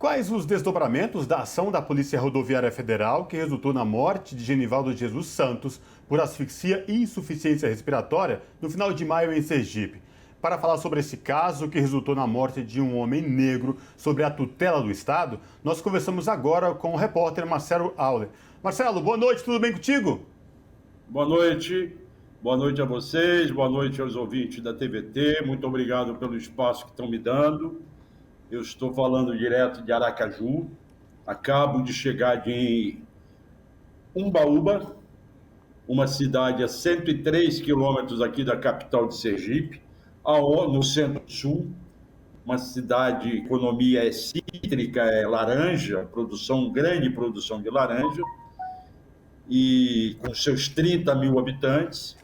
Quais os desdobramentos da ação da Polícia Rodoviária Federal que resultou na morte de Genivaldo Jesus Santos por asfixia e insuficiência respiratória no final de maio em Sergipe? Para falar sobre esse caso que resultou na morte de um homem negro sob a tutela do Estado, nós conversamos agora com o repórter Marcelo Auler. Marcelo, boa noite, tudo bem contigo? Boa noite a vocês, boa noite aos ouvintes da TVT, muito obrigado pelo espaço que estão me dando. Eu estou falando direto de Aracaju, acabo de chegar de Umbaúba, uma cidade a 103 quilômetros aqui da capital de Sergipe, no centro-sul, uma cidade, a economia é cítrica, é laranja, grande produção de laranja, e com seus 30 mil habitantes,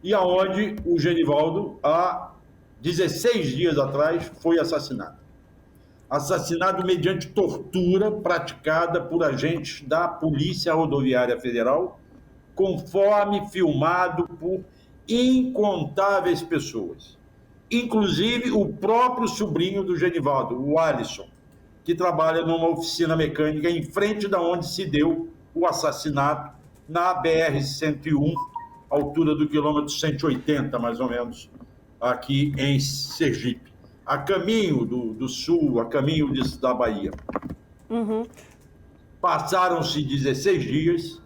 e aonde o Genivaldo, há 16 dias atrás, foi assassinado. Assassinado mediante tortura praticada por agentes da Polícia Rodoviária Federal, conforme filmado por incontáveis pessoas. Inclusive o próprio sobrinho do Genivaldo, o Alisson, que trabalha numa oficina mecânica em frente da onde se deu o assassinato, na BR-101, altura do quilômetro 180, mais ou menos, aqui em Sergipe, a caminho do sul, a caminho da Bahia. Uhum. Passaram-se 16 dias.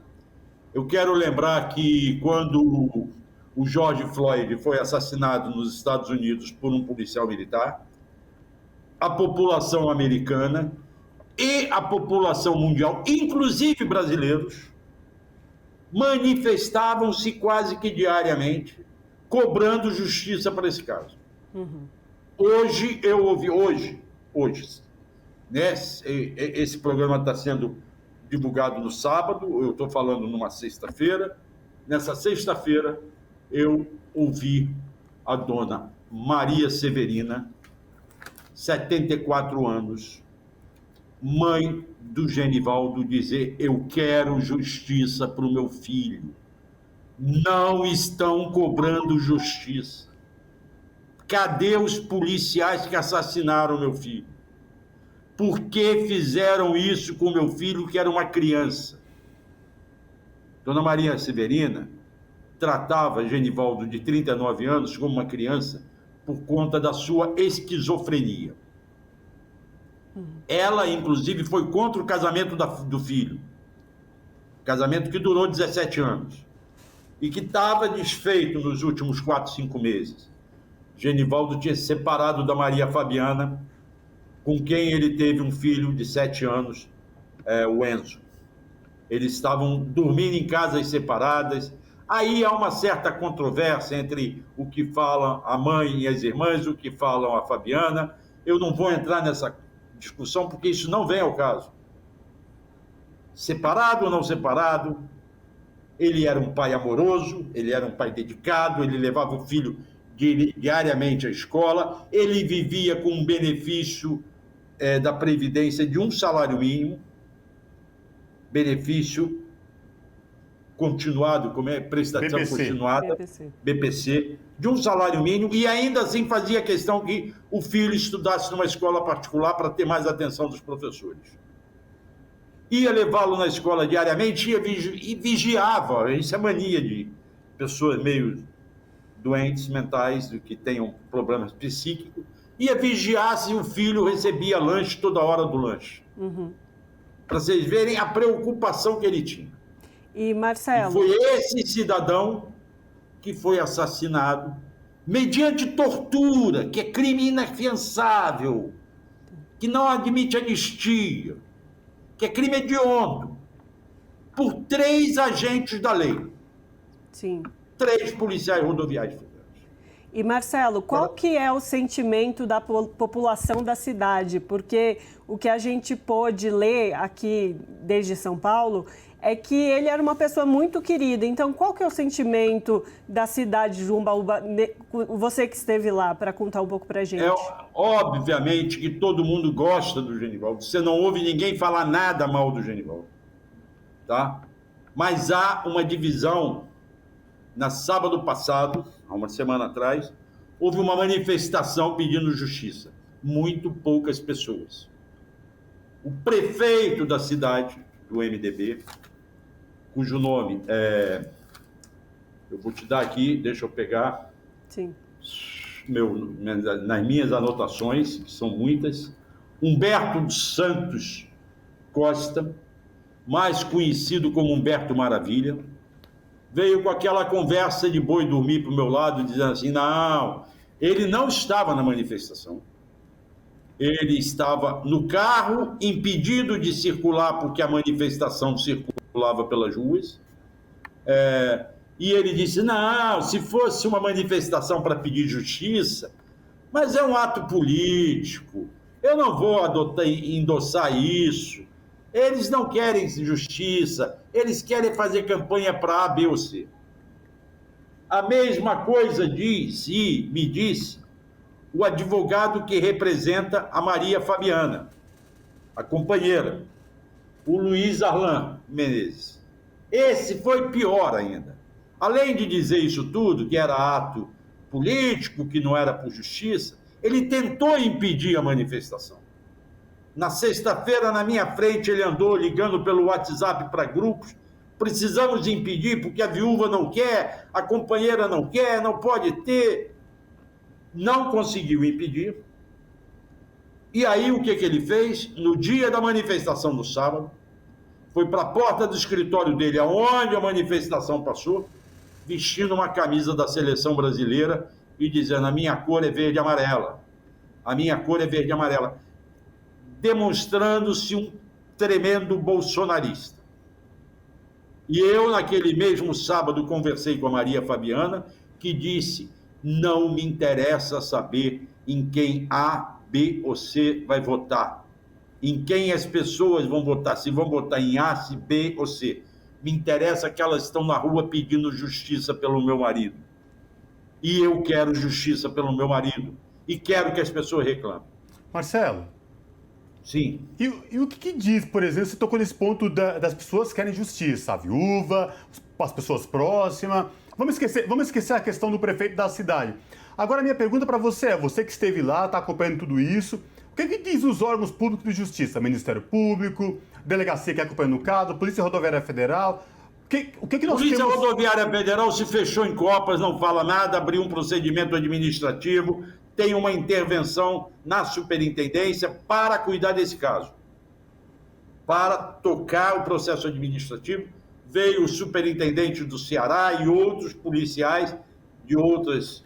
Eu quero lembrar que quando o George Floyd foi assassinado nos Estados Unidos por um policial militar, a população americana e a população mundial, inclusive brasileiros, manifestavam-se quase que diariamente, cobrando justiça para esse caso. Uhum. Hoje, né? Esse programa está sendo divulgado no sábado, eu estou falando numa sexta-feira. Nessa sexta-feira, eu ouvi a dona Maria Severina, 74 anos, mãe do Genivaldo, dizer: eu quero justiça para o meu filho. Não estão cobrando justiça. Cadê os policiais que assassinaram meu filho? Por que fizeram isso com meu filho, que era uma criança? Dona Maria Severina tratava Genivaldo, de 39 anos, como uma criança por conta da sua esquizofrenia. Ela, inclusive, foi contra o casamento do filho. Casamento que durou 17 anos. E que estava desfeito nos últimos 4, 5 meses. Genivaldo tinha se separado da Maria Fabiana, com quem ele teve um filho de 7 anos, o Enzo. Eles estavam dormindo em casas separadas. Aí há uma certa controvérsia entre o que falam a mãe e as irmãs, o que falam a Fabiana. Eu não vou entrar nessa discussão, porque isso não vem ao caso. Separado ou não separado, ele era um pai amoroso, ele era um pai dedicado, ele levava o filho diariamente à escola, ele vivia com um benefício da Previdência de um salário mínimo, benefício continuado, como é? Prestação BPC. Continuada, BPC, de um salário mínimo, e ainda assim fazia questão que o filho estudasse numa escola particular para ter mais atenção dos professores. Ia levá-lo na escola diariamente e vigiava. Isso é mania de pessoas meio doentes mentais, que tenham problemas psíquicos. Ia vigiar se o filho recebia lanche toda hora do lanche. Uhum. Para vocês verem a preocupação que ele tinha. E, Marcelo... E foi esse cidadão que foi assassinado mediante tortura, que é crime inafiançável, que não admite anistia, que é crime hediondo, por 3 agentes da lei. Sim. 3 policiais rodoviários federais. E, Marcelo, qual que é o sentimento da população da cidade? Porque o que a gente pôde ler aqui desde São Paulo é que ele era uma pessoa muito querida. Então, qual que é o sentimento da cidade de Umbaúba? Você que esteve lá, para contar um pouco para a gente. Obviamente que todo mundo gosta do Genivaldo. Você não ouve ninguém falar nada mal do Genivaldo. Tá? Mas há uma divisão. Na sábado passado, há uma semana atrás, houve uma manifestação pedindo justiça. Muito poucas pessoas. o prefeito da cidade, do MDB, cujo nome eu vou te dar aqui, deixa eu pegar. Sim. Nas minhas anotações, que são muitas, Humberto dos Santos Costa, mais conhecido como Humberto Maravilha, veio com aquela conversa de boi dormir para o meu lado, dizendo assim, não, ele não estava na manifestação, ele estava no carro, impedido de circular porque a manifestação circulava pelas ruas, e ele disse, não, se fosse uma manifestação para pedir justiça, mas é um ato político, eu não vou endossar isso, eles não querem justiça, eles querem fazer campanha para A, B ou C. A mesma coisa me disse o advogado que representa a Maria Fabiana, a companheira, o Luiz Arlan Menezes. Esse foi pior ainda. Além de dizer isso tudo, que era ato político, que não era por justiça, ele tentou impedir a manifestação. Na sexta-feira, na minha frente, ele andou ligando pelo WhatsApp para grupos, precisamos impedir porque a viúva não quer, a companheira não quer, não pode ter. Não conseguiu impedir. E aí, o que ele fez? No dia da manifestação do sábado, foi para a porta do escritório dele, aonde a manifestação passou, vestindo uma camisa da seleção brasileira e dizendo, a minha cor é verde e amarela. A minha cor é verde e amarela. Demonstrando-se um tremendo bolsonarista. E eu, naquele mesmo sábado, conversei com a Maria Fabiana, que disse, não me interessa saber em quem A, B ou C vai votar. Em quem as pessoas vão votar, se vão votar em A, se B ou C. Me interessa que elas estão na rua pedindo justiça pelo meu marido. E eu quero justiça pelo meu marido. E quero que as pessoas reclamem. Marcelo. Sim. E o que diz, por exemplo, você tocou nesse ponto das pessoas que querem justiça, a viúva, as pessoas próximas. Vamos esquecer a questão do prefeito da cidade. Agora, a minha pergunta para você você que esteve lá, está acompanhando tudo isso, o que diz os órgãos públicos de justiça? Ministério Público, Delegacia que acompanha no caso, Polícia Rodoviária Federal? O que nós Polícia temos... Rodoviária Federal se fechou em copas, não fala nada, abriu um procedimento administrativo, tem uma intervenção na superintendência para cuidar desse caso. Para tocar o processo administrativo, veio o superintendente do Ceará e outros policiais de outras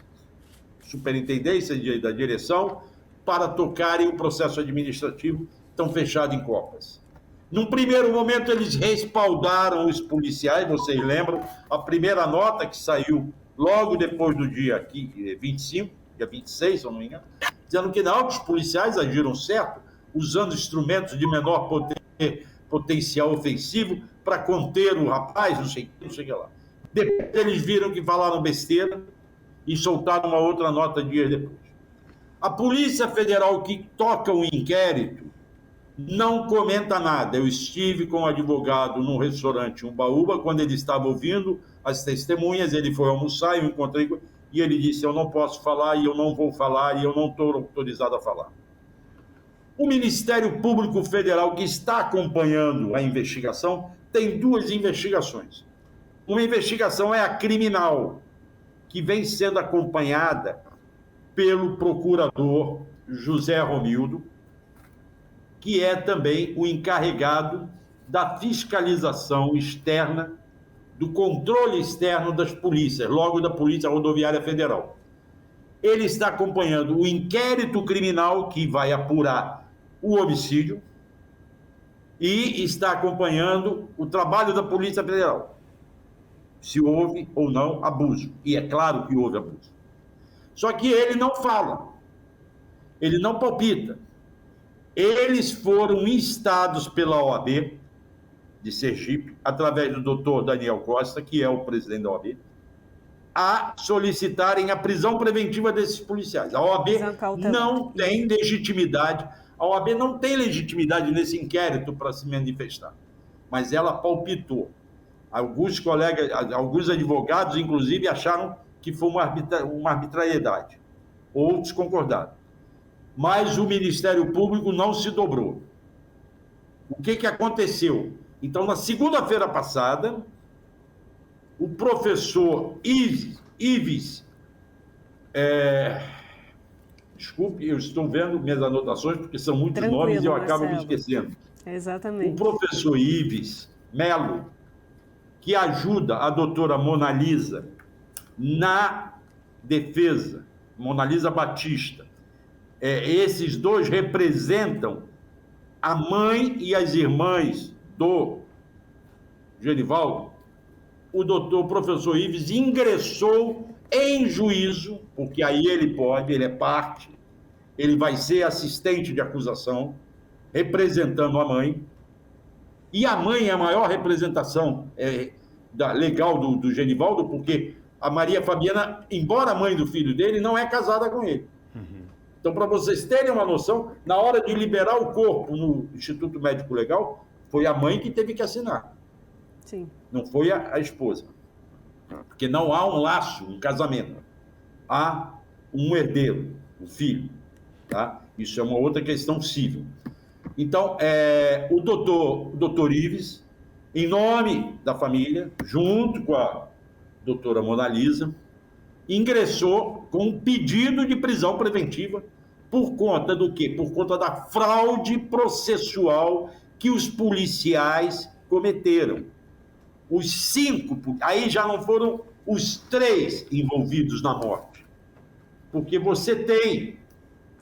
superintendências da direção para tocarem o processo administrativo, estão fechados em copas. Num primeiro momento, eles respaldaram os policiais, vocês lembram, a primeira nota que saiu logo depois do dia 25, dia 26, se eu não me engano, dizendo que não, que os policiais agiram certo, usando instrumentos de menor potencial ofensivo para conter o rapaz, não sei o que lá. Depois eles viram que falaram besteira e soltaram uma outra nota dias depois. A Polícia Federal que toca o inquérito não comenta nada. Eu estive com um advogado num restaurante em Umbaúba, quando ele estava ouvindo as testemunhas, ele foi almoçar, eu encontrei e ele disse, eu não posso falar, e eu não vou falar, e eu não estou autorizado a falar. O Ministério Público Federal, que está acompanhando a investigação, tem duas investigações. Uma investigação é a criminal, que vem sendo acompanhada pelo procurador José Romildo, que é também o encarregado da fiscalização externa, do controle externo das polícias, logo da Polícia Rodoviária Federal. Ele está acompanhando o inquérito criminal que vai apurar o homicídio e está acompanhando o trabalho da Polícia Federal, se houve ou não abuso. E é claro que houve abuso. Só que ele não fala, ele não palpita. Eles foram instados pela OAB de Sergipe, através do doutor Daniel Costa, que é o presidente da OAB, a solicitarem a prisão preventiva desses policiais. A OAB não tem legitimidade, nesse inquérito para se manifestar, mas ela palpitou. Alguns colegas, alguns advogados, inclusive, acharam que foi uma arbitrariedade. Outros concordaram. Mas o Ministério Público não se dobrou. O que aconteceu? Então, na segunda-feira passada, o professor Ives, desculpe, eu estou vendo minhas anotações, porque são muitos nomes e eu acabo me esquecendo. Exatamente. O professor Ives Melo, que ajuda a doutora Mona Lisa na defesa, Mona Lisa Batista. Esses dois representam a mãe e as irmãs do Genivaldo. O professor Ives ingressou em juízo, porque aí ele é parte, ele vai ser assistente de acusação, representando a mãe, e a mãe é a maior representação legal do Genivaldo, porque a Maria Fabiana, embora mãe do filho dele, não é casada com ele. Então, para vocês terem uma noção, na hora de liberar o corpo no Instituto Médico Legal, foi a mãe que teve que assinar. Sim. Não foi a esposa. Porque não há um laço, um casamento. Há um herdeiro, um filho. Tá? Isso é uma outra questão civil. Então, o doutor Ives, em nome da família, junto com a doutora Mona Lisa, ingressou com um pedido de prisão preventiva por conta do quê? Por conta da fraude processual que os policiais cometeram. Os 5, aí já não foram os 3 envolvidos na morte. Porque você tem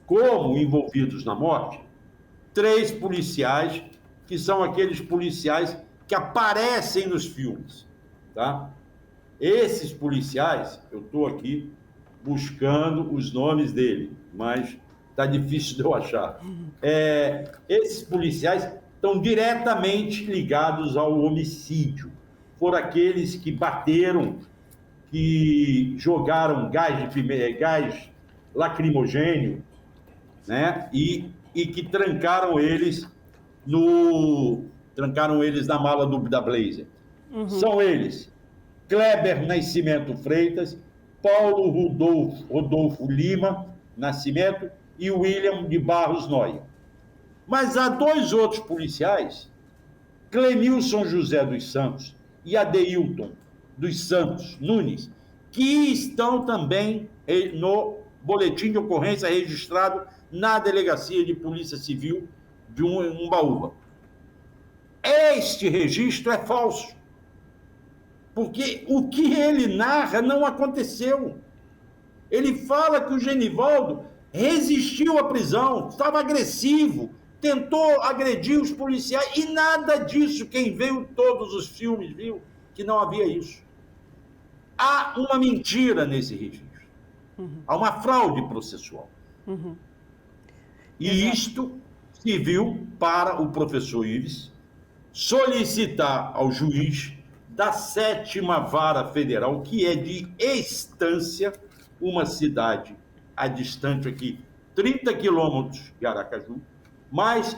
como envolvidos na morte 3 policiais, que são aqueles policiais que aparecem nos filmes, tá? Esses policiais, eu estou aqui buscando os nomes dele, mas está difícil de eu achar. Esses policiais estão diretamente ligados ao homicídio. Foram aqueles que bateram, que jogaram gás lacrimogênio, né? E que trancaram eles na mala da Blazer. Uhum. São eles: Kleber Nascimento Freitas, Paulo Rodolfo Lima Nascimento e William de Barros Noia. Mas há 2 outros policiais, Clenilson José dos Santos e Adeilton dos Santos Nunes, que estão também no boletim de ocorrência registrado na Delegacia de Polícia Civil de Umbaúba. Este registro é falso, porque o que ele narra não aconteceu. Ele fala que o Genivaldo resistiu à prisão, estava agressivo, tentou agredir os policiais, e nada disso. Quem viu todos os filmes viu que não havia isso. Há uma mentira nesse registro. Há uma fraude processual. E isto serviu para o professor Ives solicitar ao juiz da 7ª Vara Federal, que é de Estância, uma cidade a distante aqui 30 quilômetros de Aracaju, mas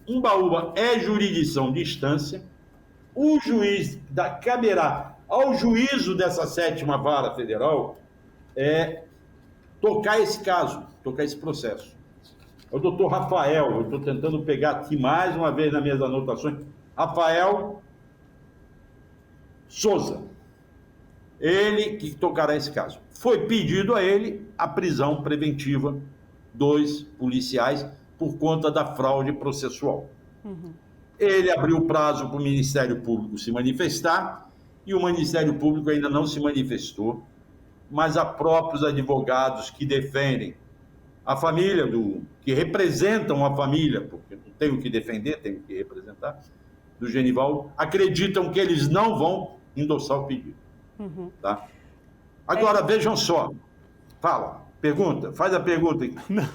Umbaúba é jurisdição de Estância. O juiz caberá ao juízo dessa 7ª Vara Federal tocar esse caso, tocar esse processo. O doutor Rafael, eu estou tentando pegar aqui mais uma vez nas minhas anotações, Rafael Souza, ele que tocará esse caso. Foi pedido a ele a prisão preventiva 2 policiais por conta da fraude processual. Ele abriu prazo para o Ministério Público se manifestar e o Ministério Público ainda não se manifestou, mas há próprios advogados que defendem a família, que representam a família, porque não tenho que defender, tenho que representar, do Genivaldo, acreditam que eles não vão endossar o pedido. Tá? Agora, vejam só. Fala, pergunta, faz a pergunta aqui. Não,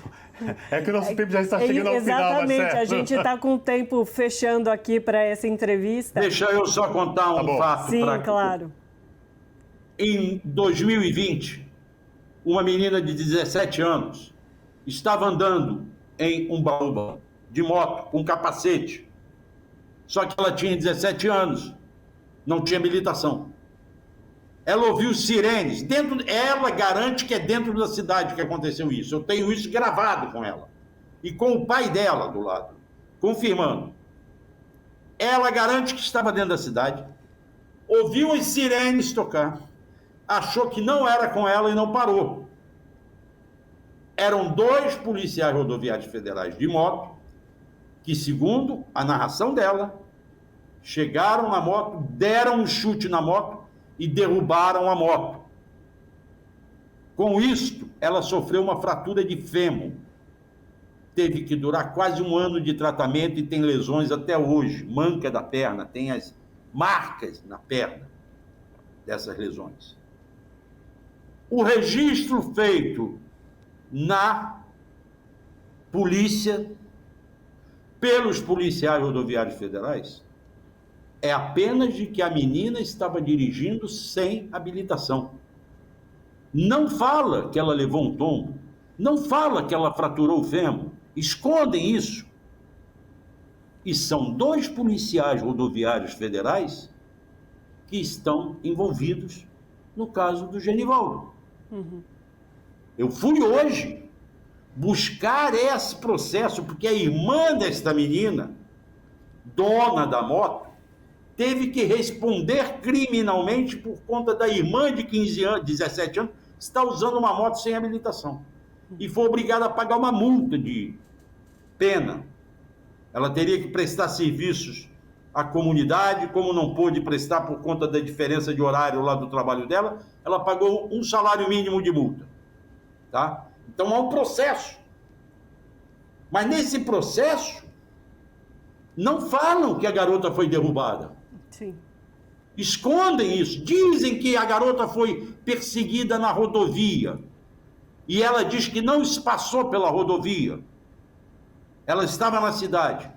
é que o nosso tempo já está chegando ao final, Marcelo. Exatamente, a gente está com o tempo fechando aqui para essa entrevista. Deixa eu só contar um fato. Sim, claro. Em 2020, uma menina de 17 anos estava andando em Umbaúba, de moto, com capacete. Só que ela tinha 17 anos, não tinha habilitação. Ela ouviu sirenes. Ela garante que é dentro da cidade que aconteceu isso. Eu tenho isso gravado com ela. E com o pai dela do lado, confirmando. Ela garante que estava dentro da cidade, ouviu as sirenes tocar, achou que não era com ela e não parou. Eram 2 policiais rodoviários federais de moto que, segundo a narração dela, chegaram na moto, deram um chute na moto e derrubaram a moto. Com isto, ela sofreu uma fratura de fêmur. Teve que durar quase 1 ano de tratamento e tem lesões até hoje. Manca da perna, tem as marcas na perna dessas lesões. O registro feito na polícia, pelos policiais rodoviários federais, é apenas de que a menina estava dirigindo sem habilitação. Não fala que ela levou um tombo, não fala que ela fraturou o fêmur, escondem isso. E são 2 policiais rodoviários federais que estão envolvidos no caso do Genivaldo. Eu fui hoje buscar esse processo, porque a irmã desta menina, dona da moto, teve que responder criminalmente por conta da irmã de 15 anos, 17 anos, estar usando uma moto sem habilitação. E foi obrigada a pagar uma multa de pena. Ela teria que prestar serviços à comunidade, como não pôde prestar por conta da diferença de horário lá do trabalho dela, ela pagou um salário mínimo de multa. Tá? Então há um processo. Mas nesse processo, não falam que a garota foi derrubada. Sim. Escondem isso. Dizem que a garota foi perseguida na rodovia. E ela diz que não se passou pela rodovia. Ela estava na cidade.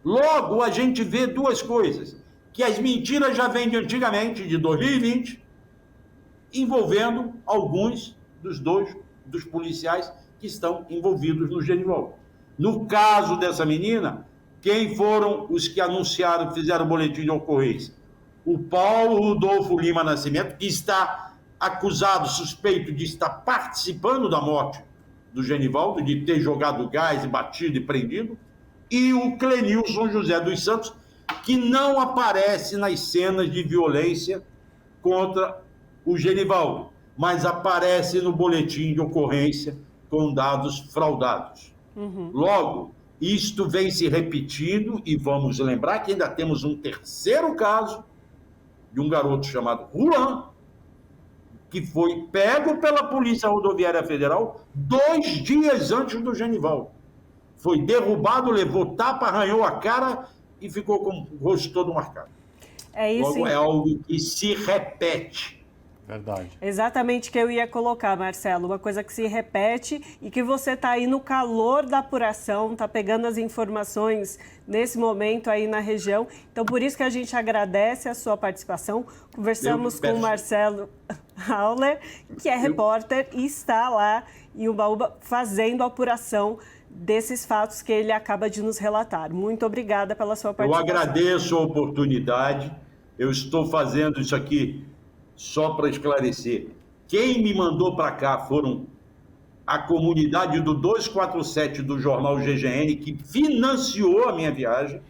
Logo, a gente vê 2 coisas. Que as mentiras já vêm de antigamente, de 2020, envolvendo alguns dos policiais que estão envolvidos no Genivaldo. No caso dessa menina, quem foram os que anunciaram, fizeram o boletim de ocorrência? O Paulo Rodolfo Lima Nascimento, que está acusado, suspeito de estar participando da morte do Genivaldo, de ter jogado gás e batido e prendido, e o Clenilson José dos Santos, que não aparece nas cenas de violência contra o Genivaldo, mas aparece no boletim de ocorrência com dados fraudados. Logo, isto vem se repetindo, e vamos lembrar que ainda temos um 3º caso de um garoto chamado Juan, que foi pego pela Polícia Rodoviária Federal 2 dias antes do Genivaldo. Foi derrubado, levou tapa, arranhou a cara e ficou com o rosto todo marcado. É isso. Logo, é algo que se repete. Verdade. Exatamente o que eu ia colocar, Marcelo. Uma coisa que se repete e que você está aí no calor da apuração, está pegando as informações nesse momento aí na região. Então, por isso que a gente agradece a sua participação. Conversamos com o Marcelo Auler, que é repórter e está lá em Ubaúba fazendo a apuração desses fatos que ele acaba de nos relatar. Muito obrigada pela sua participação. Eu agradeço a oportunidade. Eu estou fazendo isso aqui só para esclarecer. Quem me mandou para cá foram a comunidade do 247 do jornal GGN, que financiou a minha viagem,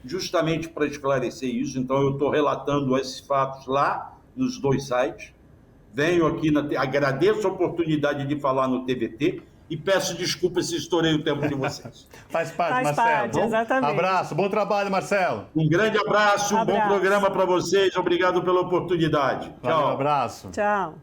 justamente para esclarecer isso. Então, eu estou relatando esses fatos lá nos 2 sites. Venho aqui, agradeço a oportunidade de falar no TVT e peço desculpas se estourei o tempo de vocês. Faz parte, Faz Marcelo. parte, exatamente. Abraço, bom trabalho, Marcelo. Um grande abraço, um bom programa para vocês. Obrigado pela oportunidade. Valeu, Tchau. abraço. Tchau.